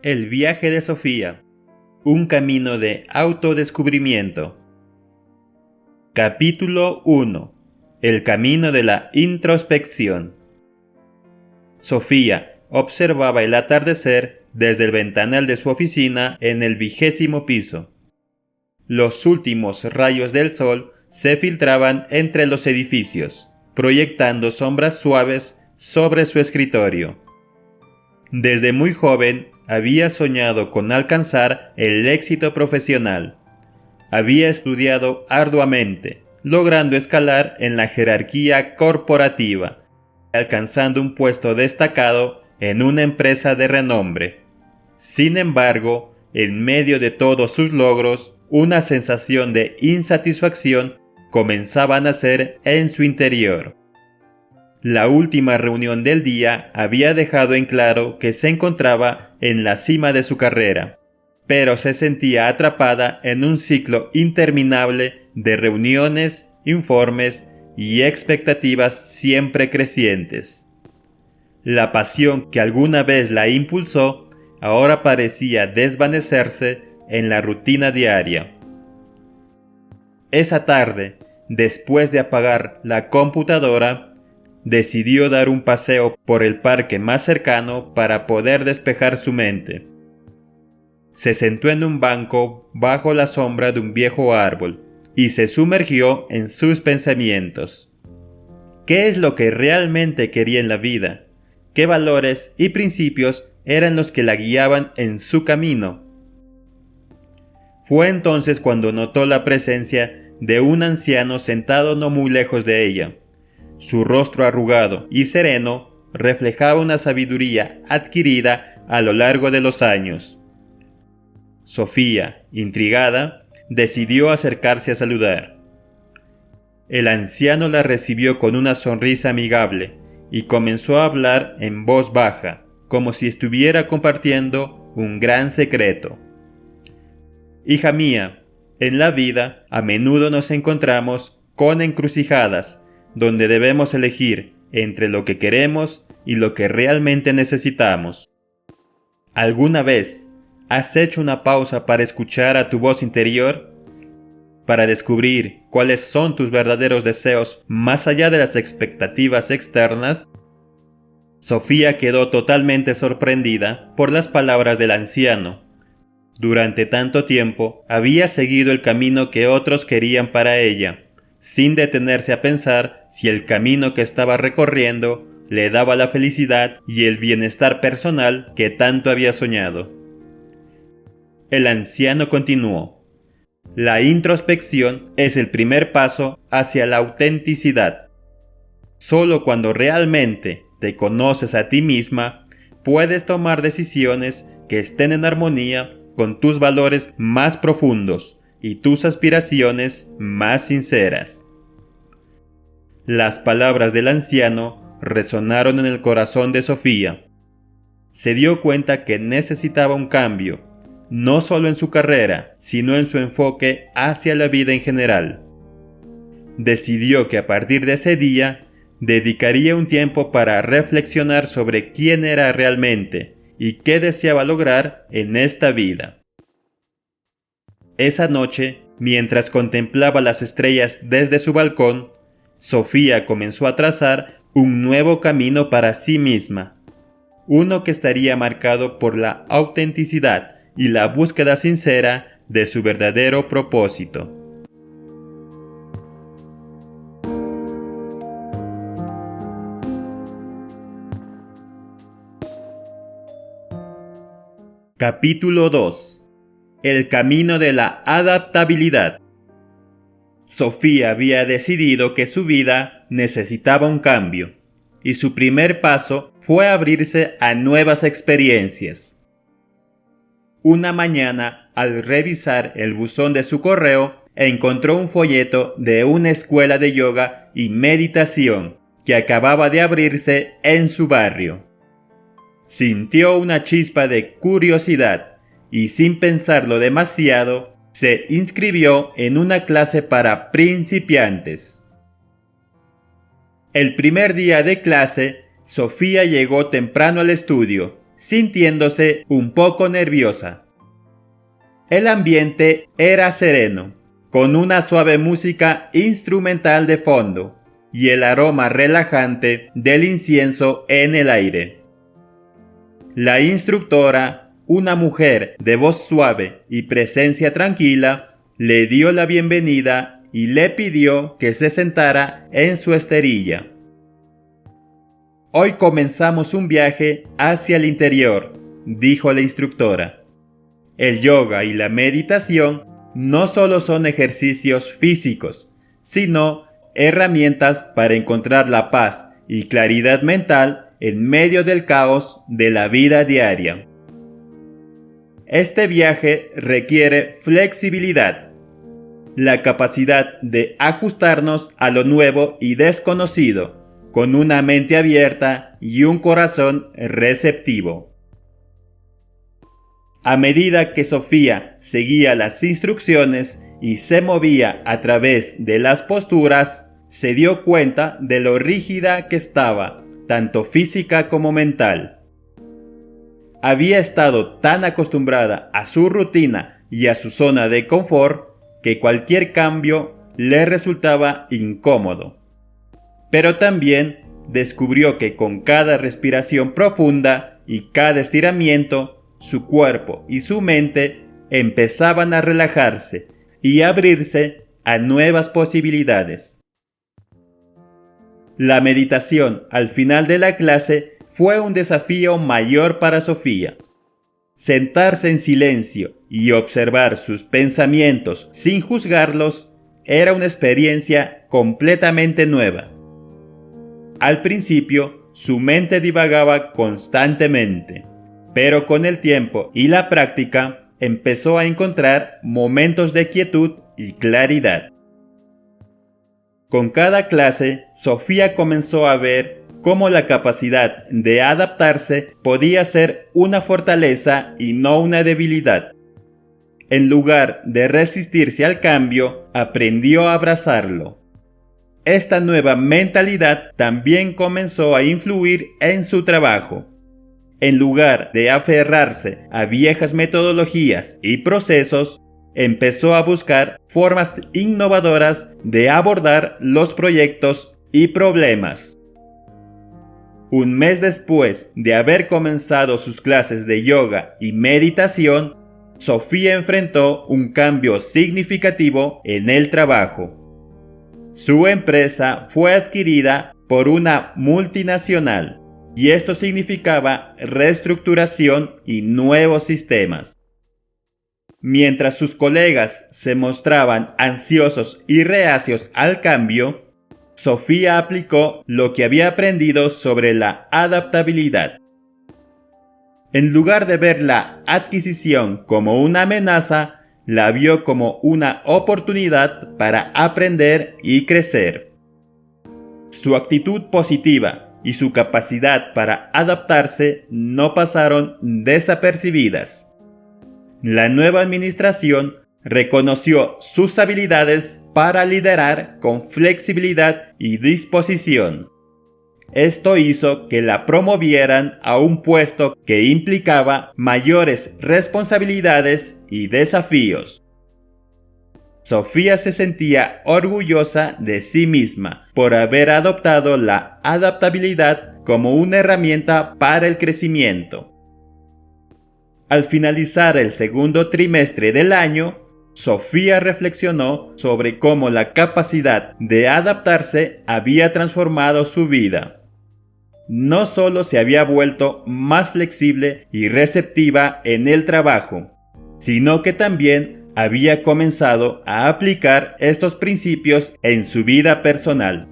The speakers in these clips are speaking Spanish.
El viaje de Sofía, un camino de autodescubrimiento. Capítulo 1. El camino de la introspección. Sofía observaba el atardecer desde el ventanal de su oficina en el 20º piso. Los últimos rayos del sol se filtraban entre los edificios, proyectando sombras suaves sobre su escritorio. Desde muy joven había soñado con alcanzar el éxito profesional. Había estudiado arduamente, logrando escalar en la jerarquía corporativa, alcanzando un puesto destacado en una empresa de renombre. Sin embargo, en medio de todos sus logros, una sensación de insatisfacción comenzaba a nacer en su interior. La última reunión del día había dejado en claro que se encontraba en la cima de su carrera, pero se sentía atrapada en un ciclo interminable de reuniones, informes y expectativas siempre crecientes. La pasión que alguna vez la impulsó ahora parecía desvanecerse en la rutina diaria. Esa tarde, después de apagar la computadora, decidió dar un paseo por el parque más cercano para poder despejar su mente. Se sentó en un banco bajo la sombra de un viejo árbol y se sumergió en sus pensamientos. ¿Qué es lo que realmente quería en la vida? ¿Qué valores y principios eran los que la guiaban en su camino? Fue entonces cuando notó la presencia de un anciano sentado no muy lejos de ella. Su rostro arrugado y sereno reflejaba una sabiduría adquirida a lo largo de los años. Sofía, intrigada, decidió acercarse a saludar. El anciano la recibió con una sonrisa amigable y comenzó a hablar en voz baja, como si estuviera compartiendo un gran secreto. Hija mía, en la vida a menudo nos encontramos con encrucijadas donde debemos elegir entre lo que queremos y lo que realmente necesitamos. ¿Alguna vez has hecho una pausa para escuchar a tu voz interior? Para descubrir cuáles son tus verdaderos deseos más allá de las expectativas externas? Sofía quedó totalmente sorprendida por las palabras del anciano. Durante tanto tiempo había seguido el camino que otros querían para ella, sin detenerse a pensar si el camino que estaba recorriendo le daba la felicidad y el bienestar personal que tanto había soñado. El anciano continuó: la introspección es el primer paso hacia la autenticidad. Solo cuando realmente te conoces a ti misma, puedes tomar decisiones que estén en armonía con tus valores más profundos y tus aspiraciones más sinceras. Las palabras del anciano resonaron en el corazón de Sofía. Se dio cuenta que necesitaba un cambio, no solo en su carrera, sino en su enfoque hacia la vida en general. Decidió que a partir de ese día, dedicaría un tiempo para reflexionar sobre quién era realmente y qué deseaba lograr en esta vida. Esa noche, mientras contemplaba las estrellas desde su balcón, Sofía comenzó a trazar un nuevo camino para sí misma, uno que estaría marcado por la autenticidad y la búsqueda sincera de su verdadero propósito. Capítulo 2. El camino de la adaptabilidad. Sofía había decidido que su vida necesitaba un cambio, y su primer paso fue abrirse a nuevas experiencias. Una mañana, al revisar el buzón de su correo, encontró un folleto de una escuela de yoga y meditación que acababa de abrirse en su barrio. Sintió una chispa de curiosidad y, sin pensarlo demasiado, se inscribió en una clase para principiantes. El primer día de clase, Sofía llegó temprano al estudio sintiéndose un poco nerviosa. El ambiente era sereno, con una suave música instrumental de fondo y el aroma relajante del incienso en el aire. La instructora, una mujer de voz suave y presencia tranquila, le dio la bienvenida y le pidió que se sentara en su esterilla. «Hoy comenzamos un viaje hacia el interior», dijo la instructora. «El yoga y la meditación no solo son ejercicios físicos, sino herramientas para encontrar la paz y claridad mental en medio del caos de la vida diaria. Este viaje requiere flexibilidad, la capacidad de ajustarnos a lo nuevo y desconocido, con una mente abierta y un corazón receptivo». A medida que Sofía seguía las instrucciones y se movía a través de las posturas, se dio cuenta de lo rígida que estaba, tanto física como mental. Había estado tan acostumbrada a su rutina y a su zona de confort que cualquier cambio le resultaba incómodo. Pero también descubrió que con cada respiración profunda y cada estiramiento, su cuerpo y su mente empezaban a relajarse y abrirse a nuevas posibilidades. La meditación al final de la clase fue un desafío mayor para Sofía. Sentarse en silencio y observar sus pensamientos sin juzgarlos era una experiencia completamente nueva. Al principio, su mente divagaba constantemente, pero con el tiempo y la práctica empezó a encontrar momentos de quietud y claridad. Con cada clase, Sofía comenzó a ver cómo la capacidad de adaptarse podía ser una fortaleza y no una debilidad. En lugar de resistirse al cambio, aprendió a abrazarlo. Esta nueva mentalidad también comenzó a influir en su trabajo. En lugar de aferrarse a viejas metodologías y procesos, empezó a buscar formas innovadoras de abordar los proyectos y problemas. Un mes después de haber comenzado sus clases de yoga y meditación, Sofía enfrentó un cambio significativo en el trabajo. Su empresa fue adquirida por una multinacional, y esto significaba reestructuración y nuevos sistemas. Mientras sus colegas se mostraban ansiosos y reacios al cambio, Sofía aplicó lo que había aprendido sobre la adaptabilidad. En lugar de ver la adquisición como una amenaza, la vio como una oportunidad para aprender y crecer. Su actitud positiva y su capacidad para adaptarse no pasaron desapercibidas. La nueva administración reconoció sus habilidades para liderar con flexibilidad y disposición. Esto hizo que la promovieran a un puesto que implicaba mayores responsabilidades y desafíos. Sofía se sentía orgullosa de sí misma por haber adoptado la adaptabilidad como una herramienta para el crecimiento. Al finalizar el segundo trimestre del año, Sofía reflexionó sobre cómo la capacidad de adaptarse había transformado su vida. No solo se había vuelto más flexible y receptiva en el trabajo, sino que también había comenzado a aplicar estos principios en su vida personal,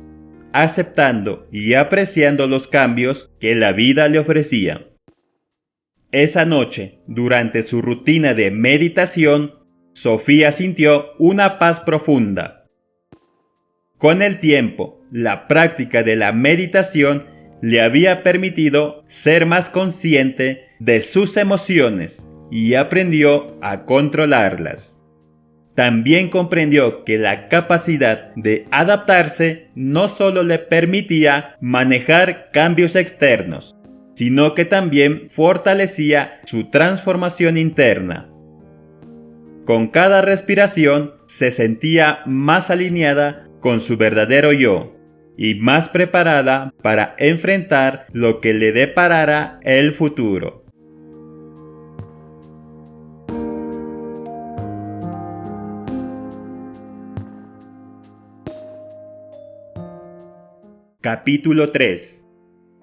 aceptando y apreciando los cambios que la vida le ofrecía. Esa noche, durante su rutina de meditación, Sofía sintió una paz profunda. Con el tiempo, la práctica de la meditación le había permitido ser más consciente de sus emociones y aprendió a controlarlas. También comprendió que la capacidad de adaptarse no solo le permitía manejar cambios externos, sino que también fortalecía su transformación interna. Con cada respiración se sentía más alineada con su verdadero yo y más preparada para enfrentar lo que le deparara el futuro. Capítulo 3.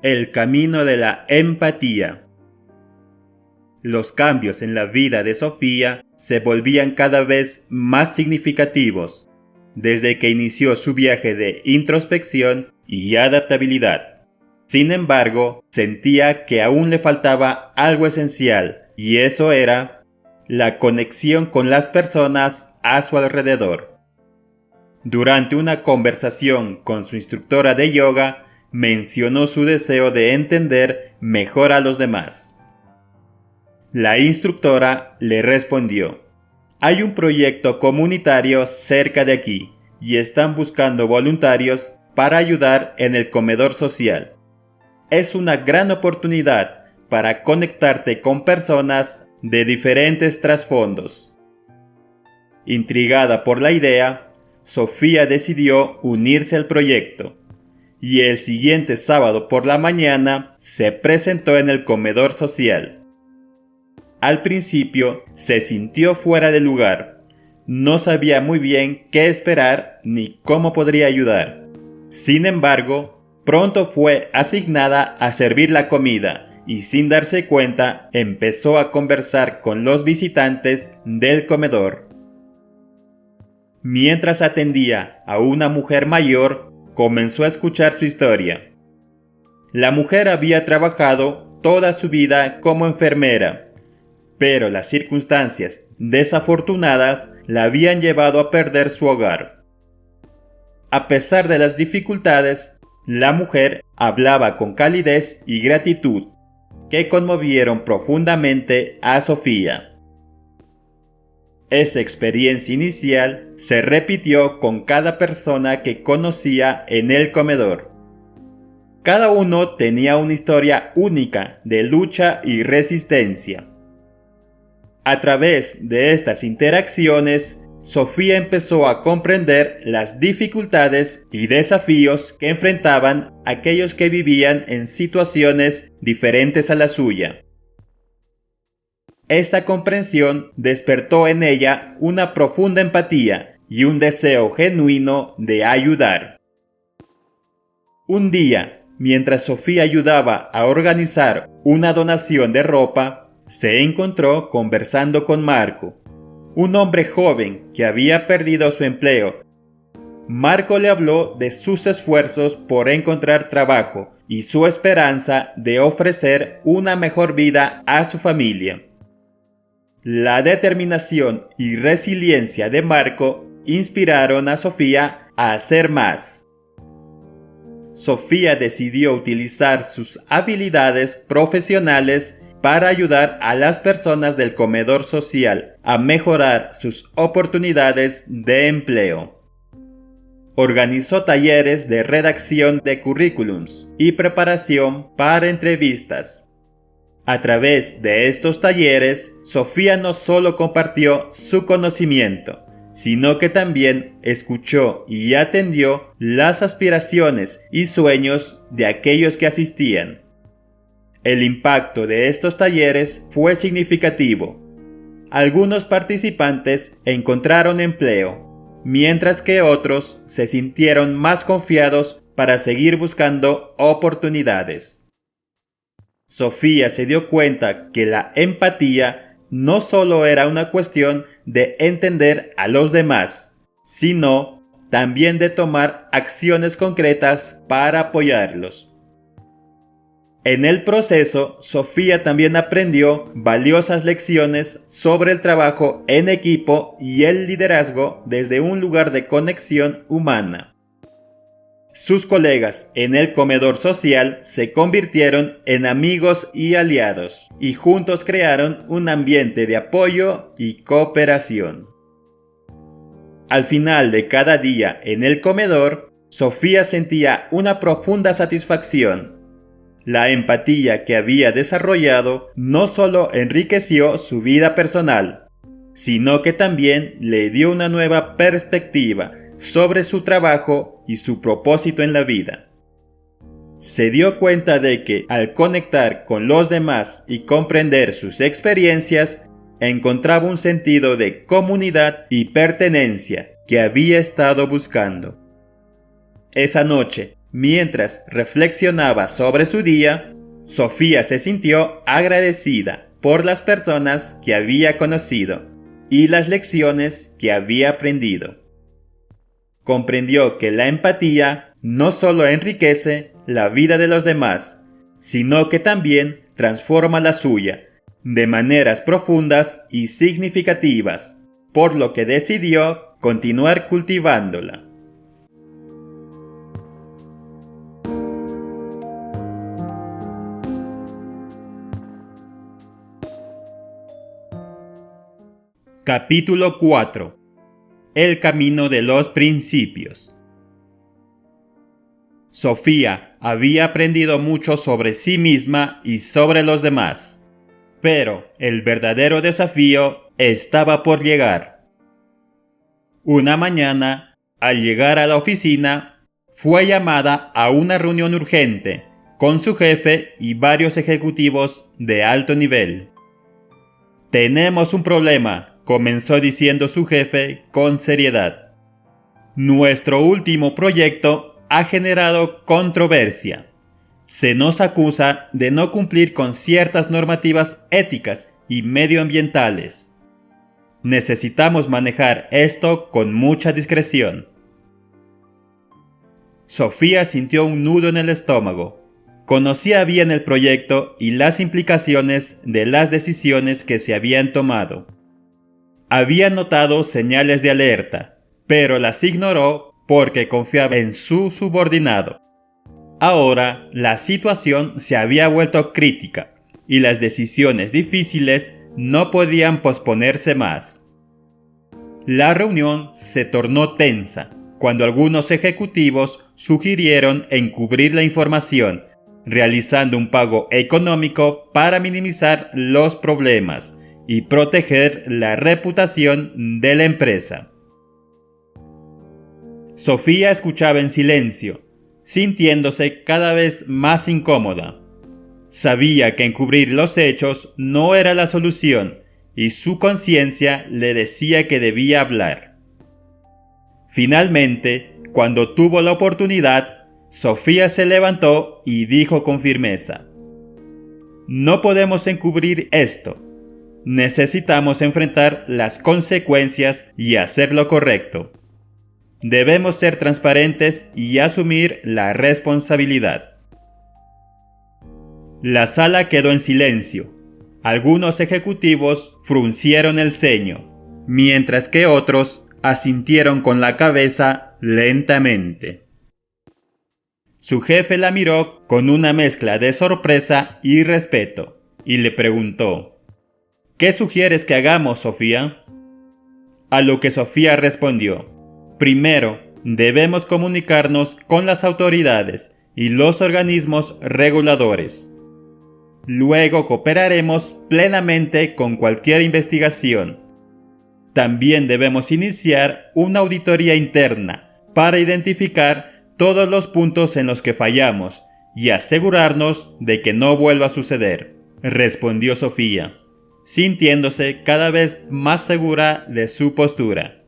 El camino de la empatía. Los cambios en la vida de Sofía se volvían cada vez más significativos desde que inició su viaje de introspección y adaptabilidad. Sin embargo, sentía que aún le faltaba algo esencial, y eso era la conexión con las personas a su alrededor. Durante una conversación con su instructora de yoga, mencionó su deseo de entender mejor a los demás. La instructora le respondió: «Hay un proyecto comunitario cerca de aquí y están buscando voluntarios para ayudar en el comedor social. Es una gran oportunidad para conectarte con personas de diferentes trasfondos». Intrigada por la idea, Sofía decidió unirse al proyecto, y el siguiente sábado por la mañana se presentó en el comedor social. Al principio se sintió fuera de lugar, no sabía muy bien qué esperar ni cómo podría ayudar. Sin embargo, pronto fue asignada a servir la comida y sin darse cuenta empezó a conversar con los visitantes del comedor. Mientras atendía a una mujer mayor, comenzó a escuchar su historia. La mujer había trabajado toda su vida como enfermera, pero las circunstancias desafortunadas la habían llevado a perder su hogar. A pesar de las dificultades, la mujer hablaba con calidez y gratitud, que conmovieron profundamente a Sofía. Esa experiencia inicial se repitió con cada persona que conocía en el comedor. Cada uno tenía una historia única de lucha y resistencia. A través de estas interacciones, Sofía empezó a comprender las dificultades y desafíos que enfrentaban aquellos que vivían en situaciones diferentes a la suya. Esta comprensión despertó en ella una profunda empatía y un deseo genuino de ayudar. Un día, mientras Sofía ayudaba a organizar una donación de ropa, se encontró conversando con Marco, un hombre joven que había perdido su empleo. Marco le habló de sus esfuerzos por encontrar trabajo y su esperanza de ofrecer una mejor vida a su familia. La determinación y resiliencia de Marco inspiraron a Sofía a hacer más. Sofía decidió utilizar sus habilidades profesionales para ayudar a las personas del comedor social a mejorar sus oportunidades de empleo. Organizó talleres de redacción de currículums y preparación para entrevistas. A través de estos talleres, Sofía no solo compartió su conocimiento, sino que también escuchó y atendió las aspiraciones y sueños de aquellos que asistían. El impacto de estos talleres fue significativo. Algunos participantes encontraron empleo, mientras que otros se sintieron más confiados para seguir buscando oportunidades. Sofía se dio cuenta que la empatía no solo era una cuestión de entender a los demás, sino también de tomar acciones concretas para apoyarlos. En el proceso, Sofía también aprendió valiosas lecciones sobre el trabajo en equipo y el liderazgo desde un lugar de conexión humana. Sus colegas en el comedor social se convirtieron en amigos y aliados, y juntos crearon un ambiente de apoyo y cooperación. Al final de cada día en el comedor, Sofía sentía una profunda satisfacción. la empatía que había desarrollado no solo enriqueció su vida personal, sino que también le dio una nueva perspectiva sobre su trabajo y su propósito en la vida. Se dio cuenta de que al conectar con los demás y comprender sus experiencias, encontraba un sentido de comunidad y pertenencia que había estado buscando. Esa noche, mientras reflexionaba sobre su día, Sofía se sintió agradecida por las personas que había conocido y las lecciones que había aprendido. Comprendió que la empatía no solo enriquece la vida de los demás, sino que también transforma la suya de maneras profundas y significativas, por lo que decidió continuar cultivándola. Capítulo 4. El camino de los principios. Sofía había aprendido mucho sobre sí misma y sobre los demás, pero el verdadero desafío estaba por llegar. Una mañana, al llegar a la oficina, fue llamada a una reunión urgente con su jefe y varios ejecutivos de alto nivel. «Tenemos un problema», comenzó diciendo su jefe con seriedad. «Nuestro último proyecto ha generado controversia. Se nos acusa de no cumplir con ciertas normativas éticas y medioambientales. Necesitamos manejar esto con mucha discreción». Sofía sintió un nudo en el estómago. Conocía bien el proyecto y las implicaciones de las decisiones que se habían tomado. Había notado señales de alerta, pero las ignoró porque confiaba en su subordinado. Ahora la situación se había vuelto crítica y las decisiones difíciles no podían posponerse más. La reunión se tornó tensa cuando algunos ejecutivos sugirieron encubrir la información, realizando un pago económico para minimizar los problemas y proteger la reputación de la empresa. Sofía escuchaba en silencio, sintiéndose cada vez más incómoda. Sabía que encubrir los hechos no era la solución y su conciencia le decía que debía hablar. Finalmente, cuando tuvo la oportunidad, Sofía se levantó y dijo con firmeza: «No podemos encubrir esto. Necesitamos enfrentar las consecuencias y hacer lo correcto. Debemos ser transparentes y asumir la responsabilidad». La sala quedó en silencio. Algunos ejecutivos fruncieron el ceño, mientras que otros asintieron con la cabeza lentamente. Su jefe la miró con una mezcla de sorpresa y respeto y le preguntó: «¿Qué sugieres que hagamos, Sofía?». A lo que Sofía respondió: «Primero, debemos comunicarnos con las autoridades y los organismos reguladores. Luego cooperaremos plenamente con cualquier investigación. También debemos iniciar una auditoría interna para identificar todos los puntos en los que fallamos y asegurarnos de que no vuelva a suceder», respondió Sofía, sintiéndose cada vez más segura de su postura.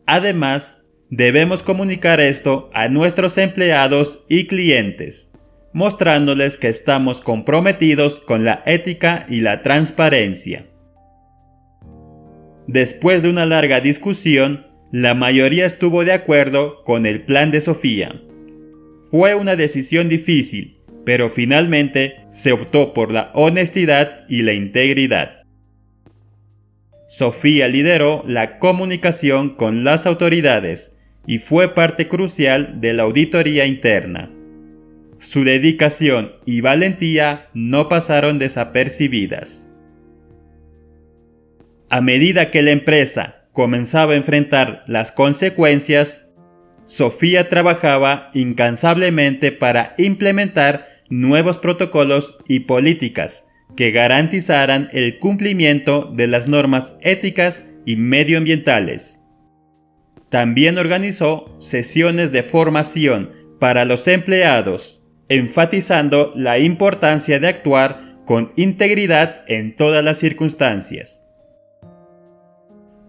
«Además, debemos comunicar esto a nuestros empleados y clientes, mostrándoles que estamos comprometidos con la ética y la transparencia». Después de una larga discusión, la mayoría estuvo de acuerdo con el plan de Sofía. Fue una decisión difícil, pero finalmente se optó por la honestidad y la integridad. Sofía lideró la comunicación con las autoridades y fue parte crucial de la auditoría interna. Su dedicación y valentía no pasaron desapercibidas. A medida que la empresa comenzaba a enfrentar las consecuencias, Sofía trabajaba incansablemente para implementar nuevos protocolos y políticas que garantizaran el cumplimiento de las normas éticas y medioambientales. También organizó sesiones de formación para los empleados, enfatizando la importancia de actuar con integridad en todas las circunstancias.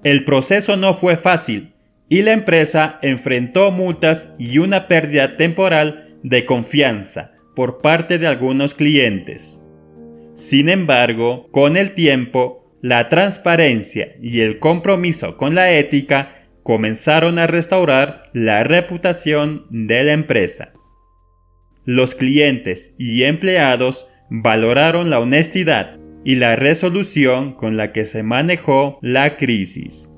El proceso no fue fácil y la empresa enfrentó multas y una pérdida temporal de confianza por parte de algunos clientes. Sin embargo, con el tiempo, la transparencia y el compromiso con la ética comenzaron a restaurar la reputación de la empresa. Los clientes y empleados valoraron la honestidad y la resolución con la que se manejó la crisis.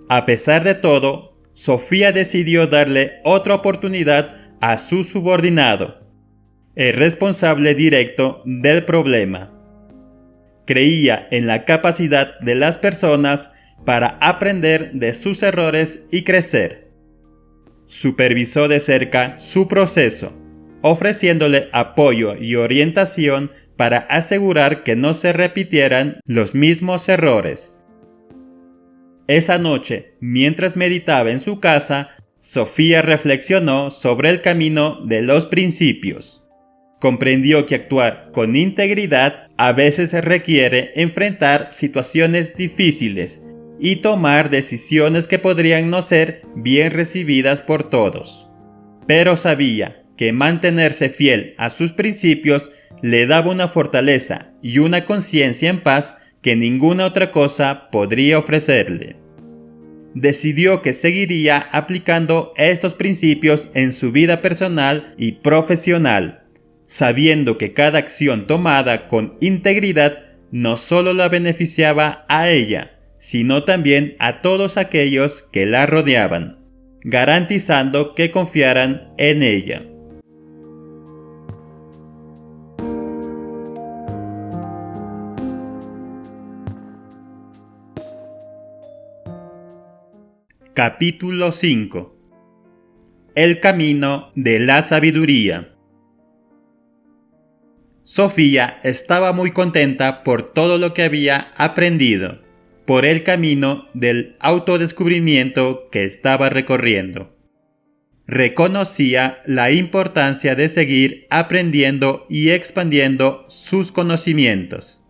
A pesar de todo, Sofía decidió darle otra oportunidad a su subordinado, el responsable directo del problema. Creía en la capacidad de las personas para aprender de sus errores y crecer. Supervisó de cerca su proceso, ofreciéndole apoyo y orientación para asegurar que no se repitieran los mismos errores. Esa noche, mientras meditaba en su casa, Sofía reflexionó sobre el camino de los principios. Comprendió que actuar con integridad a veces requiere enfrentar situaciones difíciles y tomar decisiones que podrían no ser bien recibidas por todos. Pero sabía que mantenerse fiel a sus principios le daba una fortaleza y una conciencia en paz que ninguna otra cosa podría ofrecerle. Decidió que seguiría aplicando estos principios en su vida personal y profesional, sabiendo que cada acción tomada con integridad no solo la beneficiaba a ella, sino también a todos aquellos que la rodeaban, garantizando que confiaran en ella. Capítulo 5. El camino de la sabiduría. Sofía estaba muy contenta por todo lo que había aprendido, por el camino del autodescubrimiento que estaba recorriendo. Reconocía la importancia de seguir aprendiendo y expandiendo sus conocimientos.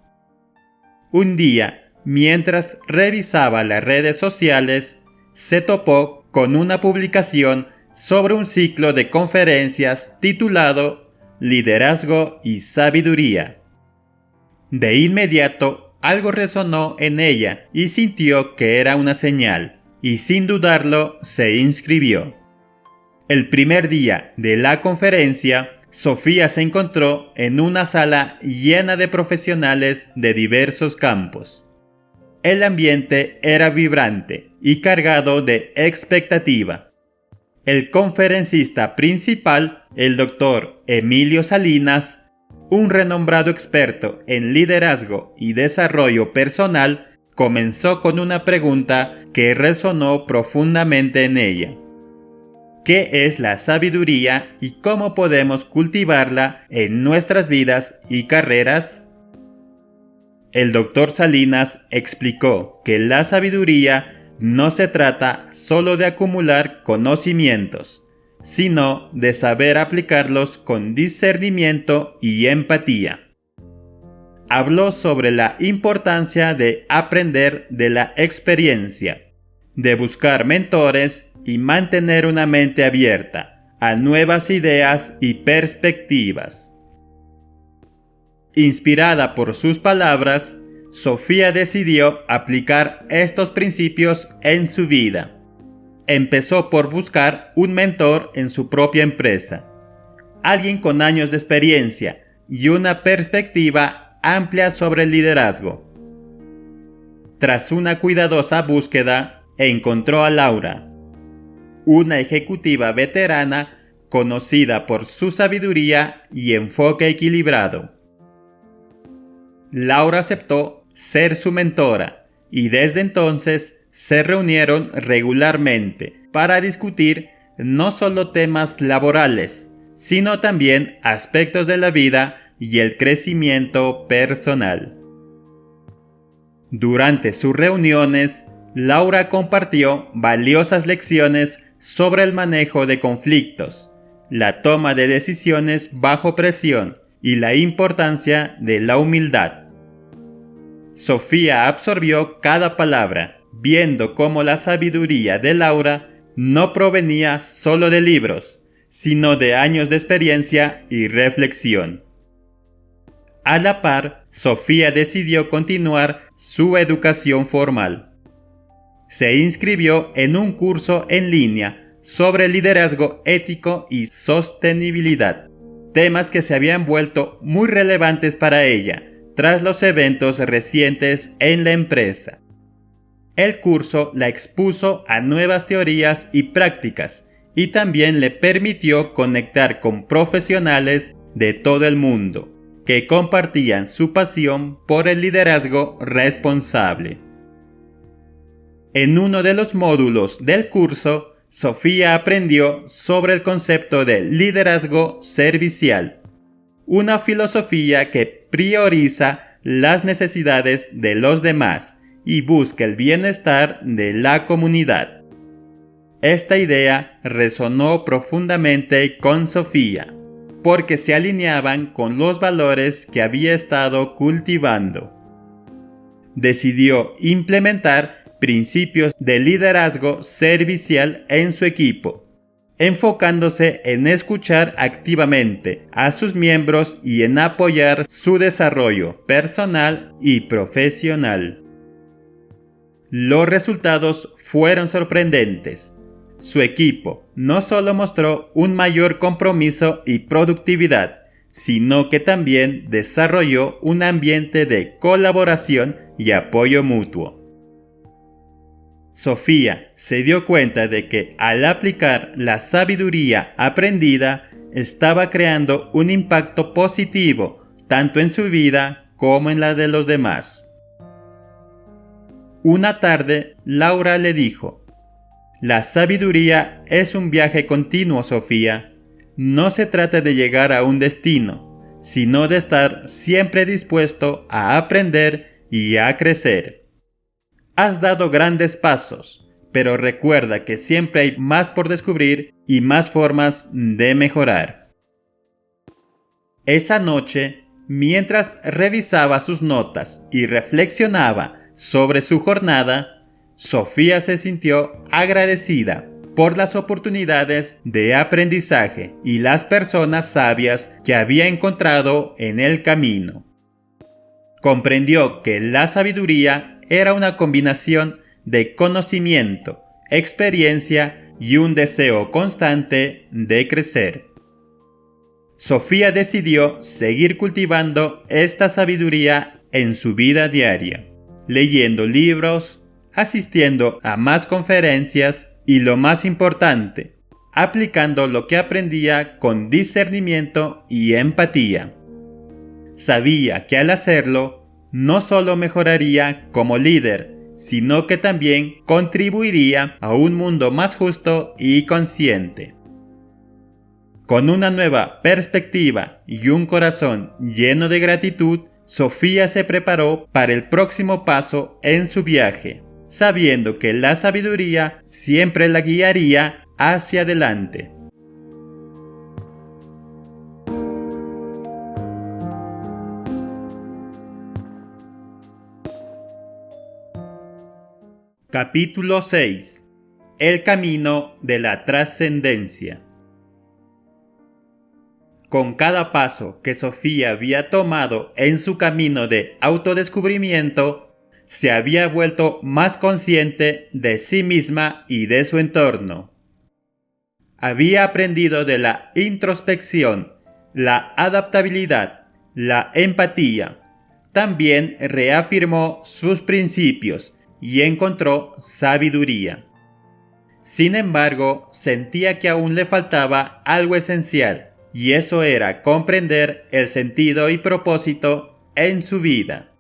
Un día, mientras revisaba las redes sociales, se topó con una publicación sobre un ciclo de conferencias titulado Liderazgo y Sabiduría. De inmediato, algo resonó en ella y sintió que era una señal, y sin dudarlo se inscribió. El primer día de la conferencia, Sofía se encontró en una sala llena de profesionales de diversos campos. El ambiente era vibrante y cargado de expectativa. El conferencista principal, el Dr. Emilio Salinas, un renombrado experto en liderazgo y desarrollo personal, comenzó con una pregunta que resonó profundamente en ella. ¿Qué es la sabiduría y cómo podemos cultivarla en nuestras vidas y carreras? El Dr. Salinas explicó que la sabiduría no se trata solo de acumular conocimientos, sino de saber aplicarlos con discernimiento y empatía. Habló sobre la importancia de aprender de la experiencia, de buscar mentores y mantener una mente abierta a nuevas ideas y perspectivas. Inspirada por sus palabras, Sofía decidió aplicar estos principios en su vida. Empezó por buscar un mentor en su propia empresa, alguien con años de experiencia y una perspectiva amplia sobre el liderazgo. Tras una cuidadosa búsqueda, encontró a Laura, una ejecutiva veterana conocida por su sabiduría y enfoque equilibrado. Laura aceptó ser su mentora y desde entonces se reunieron regularmente para discutir no solo temas laborales, sino también aspectos de la vida y el crecimiento personal. Durante sus reuniones, Laura compartió valiosas lecciones sobre el manejo de conflictos, la toma de decisiones bajo presión y la importancia de la humildad. Sofía absorbió cada palabra, viendo cómo la sabiduría de Laura no provenía solo de libros, sino de años de experiencia y reflexión. A la par, Sofía decidió continuar su educación formal. Se inscribió en un curso en línea sobre liderazgo ético y sostenibilidad, temas que se habían vuelto muy relevantes para ella tras los eventos recientes en la empresa. El curso la expuso a nuevas teorías y prácticas y también le permitió conectar con profesionales de todo el mundo que compartían su pasión por el liderazgo responsable. En uno de los módulos del curso, Sofía aprendió sobre el concepto de liderazgo servicial, una filosofía que prioriza las necesidades de los demás y busca el bienestar de la comunidad. Esta idea resonó profundamente con Sofía, porque se alineaban con los valores que había estado cultivando. Decidió implementar principios de liderazgo servicial en su equipo, enfocándose en escuchar activamente a sus miembros y en apoyar su desarrollo personal y profesional. Los resultados fueron sorprendentes. Su equipo no solo mostró un mayor compromiso y productividad, sino que también desarrolló un ambiente de colaboración y apoyo mutuo. Sofía se dio cuenta de que al aplicar la sabiduría aprendida, estaba creando un impacto positivo tanto en su vida como en la de los demás. Una tarde, Laura le dijo: «La sabiduría es un viaje continuo, Sofía. No se trata de llegar a un destino, sino de estar siempre dispuesto a aprender y a crecer. Has dado grandes pasos, pero recuerda que siempre hay más por descubrir y más formas de mejorar». Esa noche, mientras revisaba sus notas y reflexionaba sobre su jornada, Sofía se sintió agradecida por las oportunidades de aprendizaje y las personas sabias que había encontrado en el camino. Comprendió que la sabiduría era una combinación de conocimiento, experiencia y un deseo constante de crecer. Sofía decidió seguir cultivando esta sabiduría en su vida diaria, leyendo libros, asistiendo a más conferencias y, lo más importante, aplicando lo que aprendía con discernimiento y empatía. Sabía que al hacerlo, no solo mejoraría como líder, sino que también contribuiría a un mundo más justo y consciente. Con una nueva perspectiva y un corazón lleno de gratitud, Sofía se preparó para el próximo paso en su viaje, sabiendo que la sabiduría siempre la guiaría hacia adelante. Capítulo 6. El camino de la trascendencia. Con cada paso que Sofía había tomado en su camino de autodescubrimiento, se había vuelto más consciente de sí misma y de su entorno. Había aprendido de la introspección, la adaptabilidad, la empatía. También reafirmó sus principios y encontró sabiduría. Sin embargo, sentía que aún le faltaba algo esencial, y eso era comprender el sentido y propósito en su vida.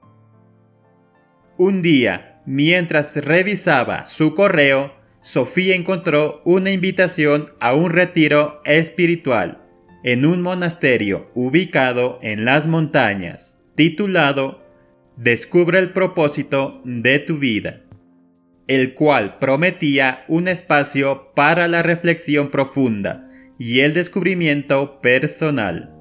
Un día, mientras revisaba su correo, Sofía encontró una invitación a un retiro espiritual, en un monasterio ubicado en las montañas, titulado Descubre el propósito de tu vida, el cual prometía un espacio para la reflexión profunda y el descubrimiento personal.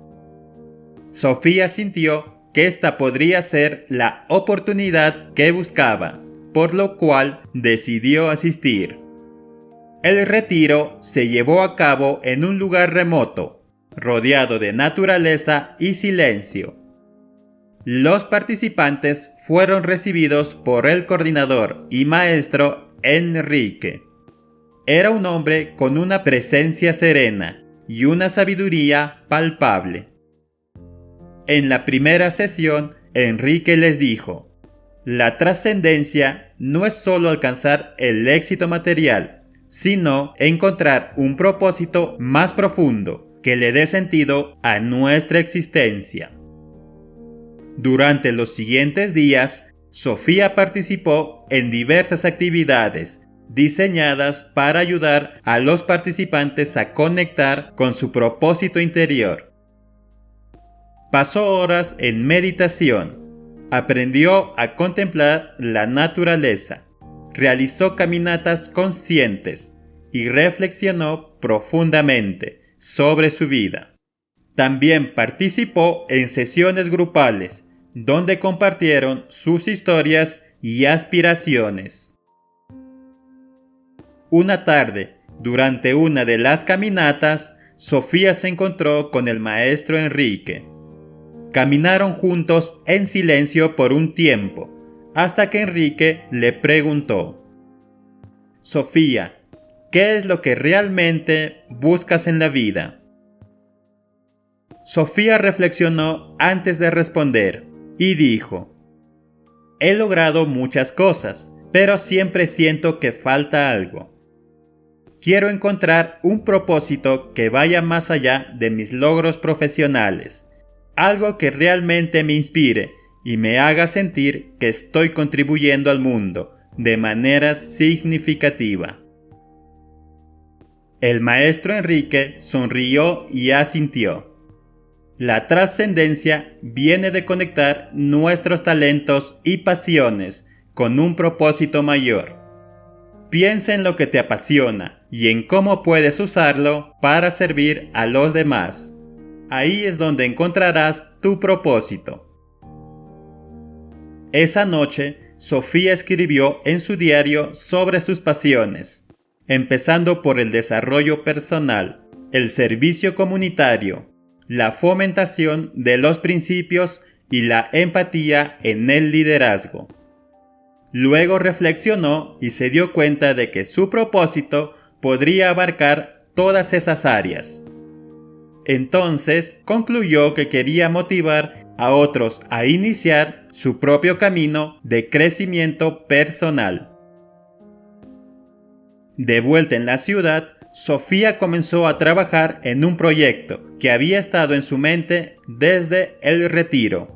Sofía sintió que esta podría ser la oportunidad que buscaba, por lo cual decidió asistir. El retiro se llevó a cabo en un lugar remoto, rodeado de naturaleza y silencio. Los participantes fueron recibidos por el coordinador y maestro Enrique. Era un hombre con una presencia serena y una sabiduría palpable. En la primera sesión, Enrique les dijo: la trascendencia no es solo alcanzar el éxito material, sino encontrar un propósito más profundo que le dé sentido a nuestra existencia. Durante los siguientes días, Sofía participó en diversas actividades diseñadas para ayudar a los participantes a conectar con su propósito interior. Pasó horas en meditación, aprendió a contemplar la naturaleza, realizó caminatas conscientes y reflexionó profundamente sobre su vida. También participó en sesiones grupales, donde compartieron sus historias y aspiraciones. Una tarde, durante una de las caminatas, Sofía se encontró con el maestro Enrique. Caminaron juntos en silencio por un tiempo, hasta que Enrique le preguntó: Sofía, ¿qué es lo que realmente buscas en la vida? Sofía reflexionó antes de responder y dijo: he logrado muchas cosas, pero siempre siento que falta algo. Quiero encontrar un propósito que vaya más allá de mis logros profesionales, algo que realmente me inspire y me haga sentir que estoy contribuyendo al mundo de manera significativa. El maestro Enrique sonrió y asintió. La trascendencia viene de conectar nuestros talentos y pasiones con un propósito mayor. Piensa en lo que te apasiona y en cómo puedes usarlo para servir a los demás. Ahí es donde encontrarás tu propósito. Esa noche, Sofía escribió en su diario sobre sus pasiones, empezando por el desarrollo personal, el servicio comunitario, la fomentación de los principios y la empatía en el liderazgo. Luego reflexionó y se dio cuenta de que su propósito podría abarcar todas esas áreas. Entonces concluyó que quería motivar a otros a iniciar su propio camino de crecimiento personal. De vuelta en la ciudad, Sofía comenzó a trabajar en un proyecto que había estado en su mente desde el retiro.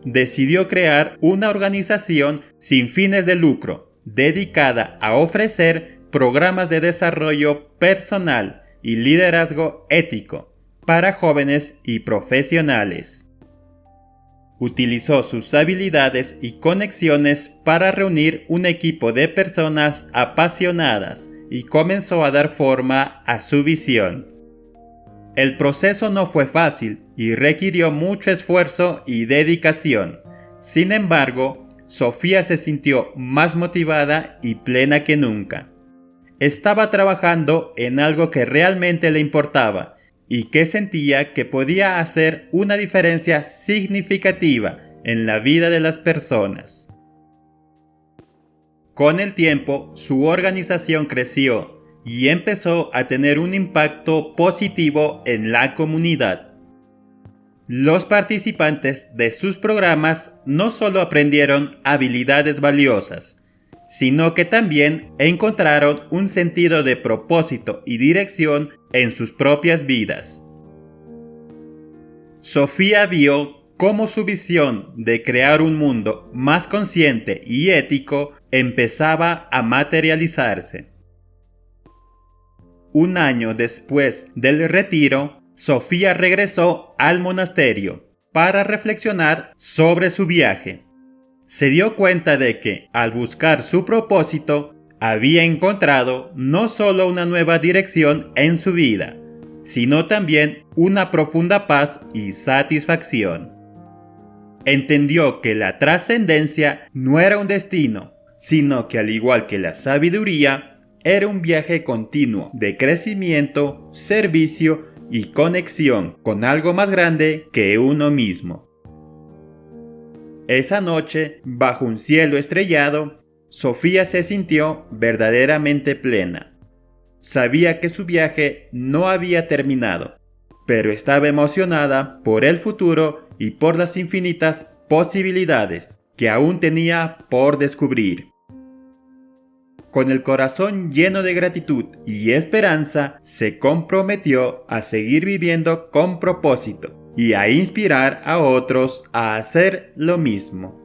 Decidió crear una organización sin fines de lucro, dedicada a ofrecer programas de desarrollo personal y liderazgo ético para jóvenes y profesionales. Utilizó sus habilidades y conexiones para reunir un equipo de personas apasionadas y comenzó a dar forma a su visión. El proceso no fue fácil y requirió mucho esfuerzo y dedicación. Sin embargo, Sofía se sintió más motivada y plena que nunca. Estaba trabajando en algo que realmente le importaba y que sentía que podía hacer una diferencia significativa en la vida de las personas. Con el tiempo, su organización creció y empezó a tener un impacto positivo en la comunidad. Los participantes de sus programas no solo aprendieron habilidades valiosas, sino que también encontraron un sentido de propósito y dirección en sus propias vidas. Sofía vio cómo su visión de crear un mundo más consciente y ético empezaba a materializarse. Un año después del retiro, Sofía regresó al monasterio para reflexionar sobre su viaje. Se dio cuenta de que, al buscar su propósito, había encontrado no solo una nueva dirección en su vida, sino también una profunda paz y satisfacción. Entendió que la trascendencia no era un destino, sino que, al igual que la sabiduría, era un viaje continuo de crecimiento, servicio y conexión con algo más grande que uno mismo. Esa noche, bajo un cielo estrellado, Sofía se sintió verdaderamente plena. Sabía que su viaje no había terminado, pero estaba emocionada por el futuro y por las infinitas posibilidades que aún tenía por descubrir. Con el corazón lleno de gratitud y esperanza, se comprometió a seguir viviendo con propósito y a inspirar a otros a hacer lo mismo.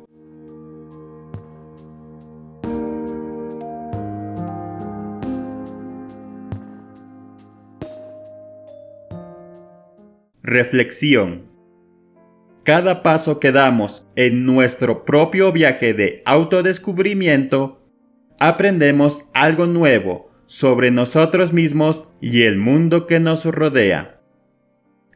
Reflexión. Cada paso que damos en nuestro propio viaje de autodescubrimiento, aprendemos algo nuevo sobre nosotros mismos y el mundo que nos rodea.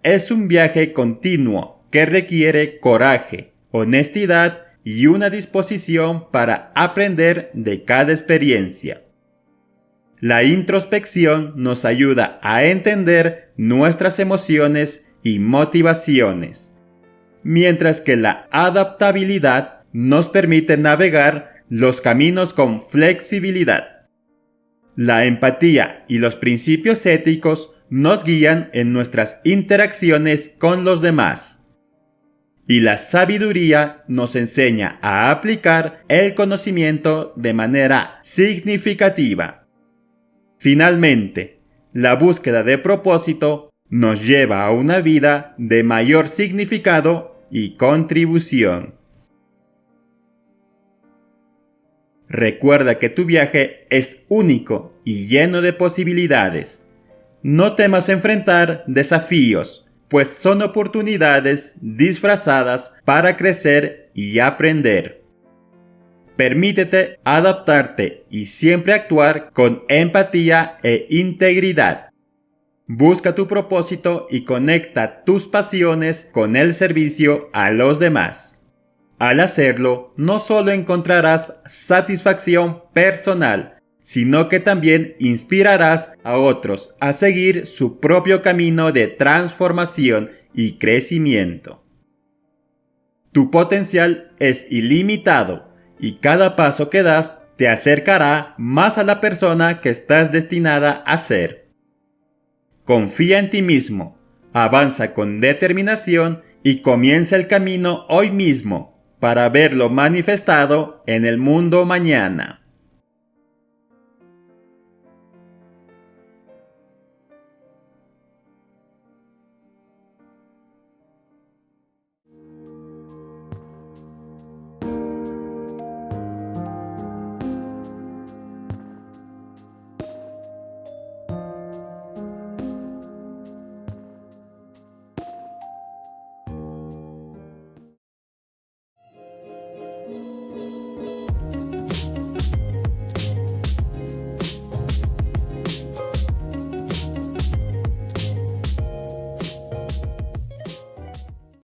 Es un viaje continuo que requiere coraje, honestidad y una disposición para aprender de cada experiencia. La introspección nos ayuda a entender nuestras emociones y motivaciones, mientras que la adaptabilidad nos permite navegar los caminos con flexibilidad. La empatía y los principios éticos nos guían en nuestras interacciones con los demás. Y la sabiduría nos enseña a aplicar el conocimiento de manera significativa. Finalmente, la búsqueda de propósito nos lleva a una vida de mayor significado y contribución. Recuerda que tu viaje es único y lleno de posibilidades. No temas enfrentar desafíos, pues son oportunidades disfrazadas para crecer y aprender. Permítete adaptarte y siempre actuar con empatía e integridad. Busca tu propósito y conecta tus pasiones con el servicio a los demás. Al hacerlo, no solo encontrarás satisfacción personal, sino que también inspirarás a otros a seguir su propio camino de transformación y crecimiento. Tu potencial es ilimitado y cada paso que das te acercará más a la persona que estás destinada a ser. Confía en ti mismo, avanza con determinación y comienza el camino hoy mismo para verlo manifestado en el mundo mañana.